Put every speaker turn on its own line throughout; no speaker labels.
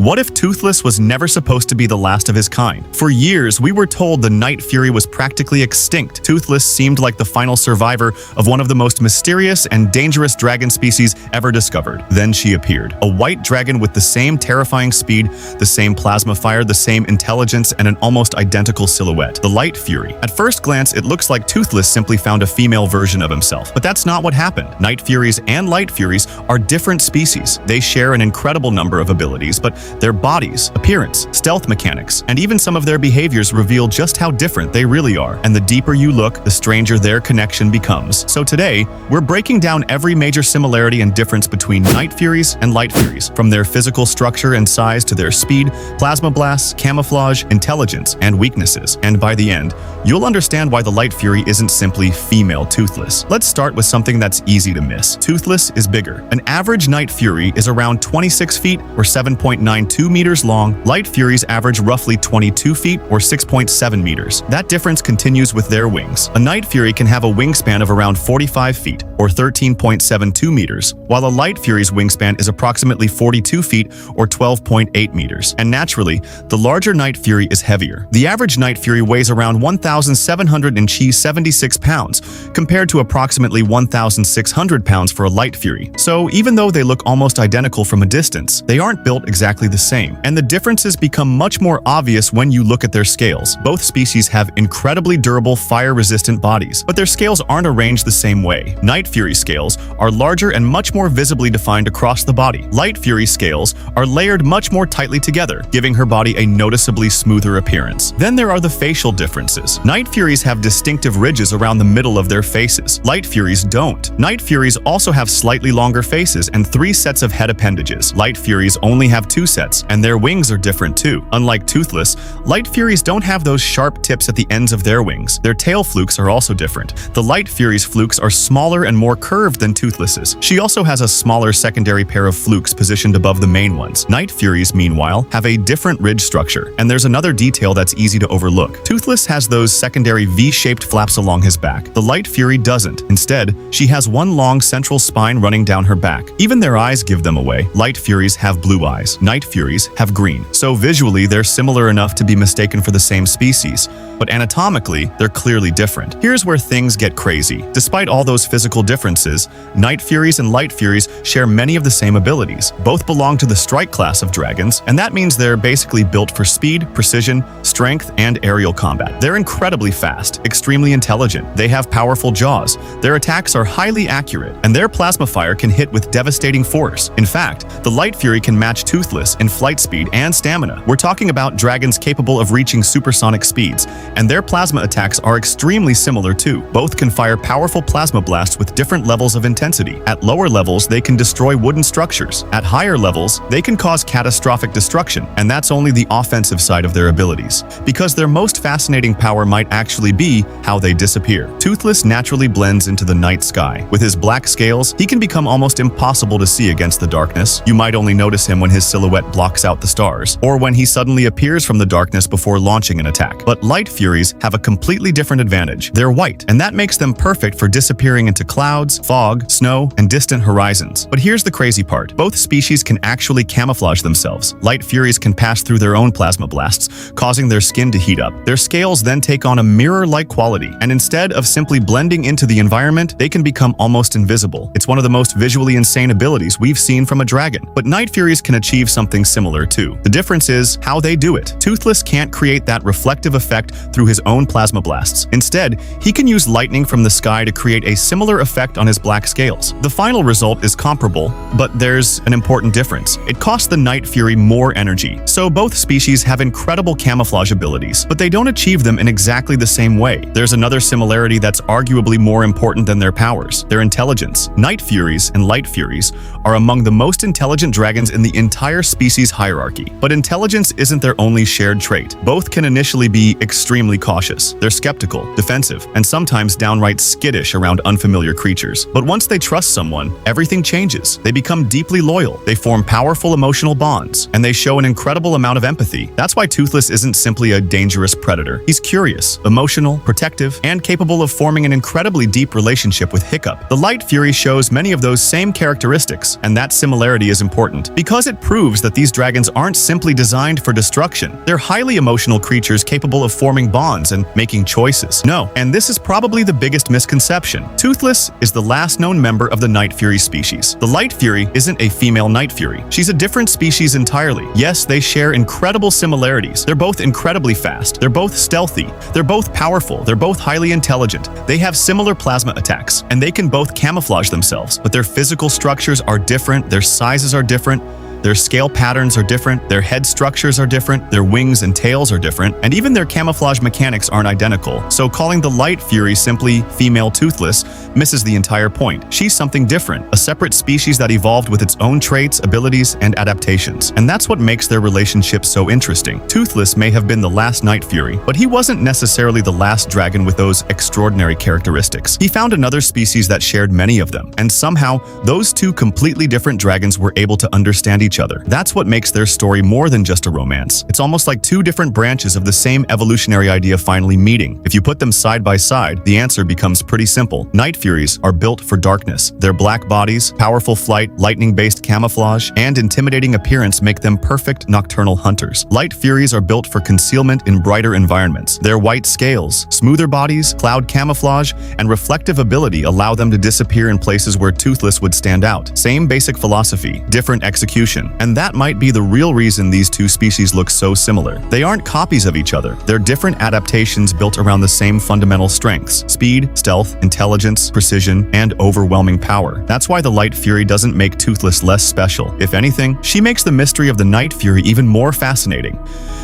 What if Toothless was never supposed to be the last of his kind? For years, we were told the Night Fury was practically extinct. Toothless seemed like the final survivor of one of the most mysterious and dangerous dragon species ever discovered. Then she appeared. A white dragon with the same terrifying speed, the same plasma fire, the same intelligence, and an almost identical silhouette. The Light Fury. At first glance, it looks like Toothless simply found a female version of himself. But that's not what happened. Night Furies and Light Furies are different species. They share an incredible number of abilities, but their bodies, appearance, stealth mechanics, and even some of their behaviors reveal just how different they really are. And the deeper you look, the stranger their connection becomes. So today, we're breaking down every major similarity and difference between Night Furies and Light Furies, from their physical structure and size to their speed, plasma blasts, camouflage, intelligence, and weaknesses. And by the end, you'll understand why the Light Fury isn't simply female Toothless. Let's start with something that's easy to miss. Toothless is bigger. An average Night Fury is around 26 feet or 7.92 meters long. Light Furies average roughly 22 feet or 6.7 meters. That difference continues with their wings. A Night Fury can have a wingspan of around 45 feet or 13.72 meters, while a Light Fury's wingspan is approximately 42 feet or 12.8 meters. And naturally, the larger Night Fury is heavier. The average Night Fury weighs around 1,776 pounds, compared to approximately 1,600 pounds for a Light Fury. So even though they look almost identical from a distance, they aren't built exactly the same. And the differences become much more obvious when you look at their scales. Both species have incredibly durable, fire-resistant bodies, but their scales aren't arranged the same way. Night Fury scales are larger and much more visibly defined across the body. Light Fury scales are layered much more tightly together, giving her body a noticeably smoother appearance. Then there are the facial differences. Night Furies have distinctive ridges around the middle of their faces. Light Furies don't. Night Furies also have slightly longer faces and 3 sets of head appendages. Light Furies only have 2 sets, and their wings are different too. Unlike Toothless, Light Furies don't have those sharp tips at the ends of their wings. Their tail flukes are also different. The Light Fury's flukes are smaller and more curved than Toothless's. She also has a smaller secondary pair of flukes positioned above the main ones. Night Furies, meanwhile, have a different ridge structure, and there's another detail that's easy to overlook. Toothless has those secondary V-shaped flaps along his back. The Light Fury doesn't. Instead, she has one long central spine running down her back. Even their eyes give them away. Light Furies have blue eyes. Night Furies have green. So visually, they're similar enough to be mistaken for the same species, but anatomically, they're clearly different. Here's where things get crazy. Despite all those physical differences, Night Furies and Light Furies share many of the same abilities. Both belong to the strike class of dragons, and that means they're basically built for speed, precision, strength, and aerial combat. They're incredibly fast, extremely intelligent. They have powerful jaws. Their attacks are highly accurate, and their plasma fire can hit with devastating force. In fact, the Light Fury can match Toothless in flight speed and stamina. We're talking about dragons capable of reaching supersonic speeds, and their plasma attacks are extremely similar too. Both can fire powerful plasma blasts with different levels of intensity. At lower levels, they can destroy wooden structures. At higher levels, they can cause catastrophic destruction, and that's only the offensive side of their abilities. Because their most fascinating power might actually be how they disappear. Toothless naturally blends into the night sky. With his black scales, he can become almost impossible to see against the darkness. You might only notice him when his silhouette blocks out the stars, or when he suddenly appears from the darkness before launching an attack. But Light Furies have a completely different advantage. They're white, and that makes them perfect for disappearing into clouds, fog, snow, and distant horizons. But here's the crazy part. Both species can actually camouflage themselves. Light Furies can pass through their own plasma blasts, causing their skin to heat up. Their scales then take on a mirror-like quality, and instead of simply blending into the environment, they can become almost invisible. It's one of the most visually insane abilities we've seen from a dragon. But Night Furies can achieve something similar too. The difference is how they do it. Toothless can't create that reflective effect through his own plasma blasts. Instead, he can use lightning from the sky to create a similar effect on his black scales. The final result is comparable, but there's an important difference. It costs the Night Fury more energy. So both species have incredible camouflage abilities, but they don't achieve them in exactly the same way. There's another similarity that's arguably more important than their powers: their intelligence. Night Furies and Light Furies are among the most intelligent dragons in the entire species hierarchy. But intelligence isn't their only shared trait. Both can initially be extremely cautious. They're skeptical, defensive, and sometimes downright skittish around unfamiliar creatures. But once they trust someone, everything changes. They become deeply loyal. They form powerful emotional bonds, and they show an incredible amount of empathy. That's why Toothless isn't simply a dangerous predator. He's curious, emotional, protective, and capable of forming an incredibly deep relationship with Hiccup. The Light Fury shows many of those same characteristics, and that similarity is important because it proves that these dragons aren't simply designed for destruction. They're highly emotional creatures capable of forming bonds and making choices. No, and this is probably the biggest misconception. Toothless is the last known member of the Night Fury species. The Light Fury isn't a female Night Fury. She's a different species entirely. Yes, they share incredible similarities. They're both incredibly fast. They're both stealthy. They're both powerful. They're both highly intelligent. They have similar plasma attacks, and they can both camouflage themselves. But their physical structures are different. Their sizes are different. Their scale patterns are different, their head structures are different, their wings and tails are different, and even their camouflage mechanics aren't identical. So calling the Light Fury simply female Toothless misses the entire point. She's something different, a separate species that evolved with its own traits, abilities, and adaptations. And that's what makes their relationship so interesting. Toothless may have been the last Night Fury, but he wasn't necessarily the last dragon with those extraordinary characteristics. He found another species that shared many of them, and somehow those two completely different dragons were able to understand each other. That's what makes their story more than just a romance. It's almost like two different branches of the same evolutionary idea finally meeting. If you put them side by side, the answer becomes pretty simple. Night Furies are built for darkness. Their black bodies, powerful flight, lightning-based camouflage, and intimidating appearance make them perfect nocturnal hunters. Light Furies are built for concealment in brighter environments. Their white scales, smoother bodies, cloud camouflage, and reflective ability allow them to disappear in places where Toothless would stand out. Same basic philosophy, different execution. And that might be the real reason these two species look so similar. They aren't copies of each other. They're different adaptations built around the same fundamental strengths: speed, stealth, intelligence, precision, and overwhelming power. That's why the Light Fury doesn't make Toothless less special. If anything, she makes the mystery of the Night Fury even more fascinating.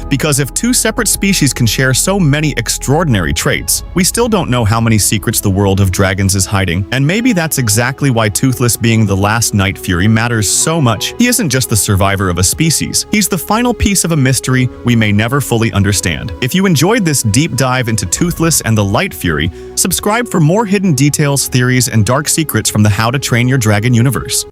Because if two separate species can share so many extraordinary traits, we still don't know how many secrets the world of dragons is hiding, and maybe that's exactly why Toothless being the last Night Fury matters so much. He isn't just the survivor of a species, he's the final piece of a mystery we may never fully understand. If you enjoyed this deep dive into Toothless and the Light Fury, subscribe for more hidden details, theories, and dark secrets from the How to Train Your Dragon universe.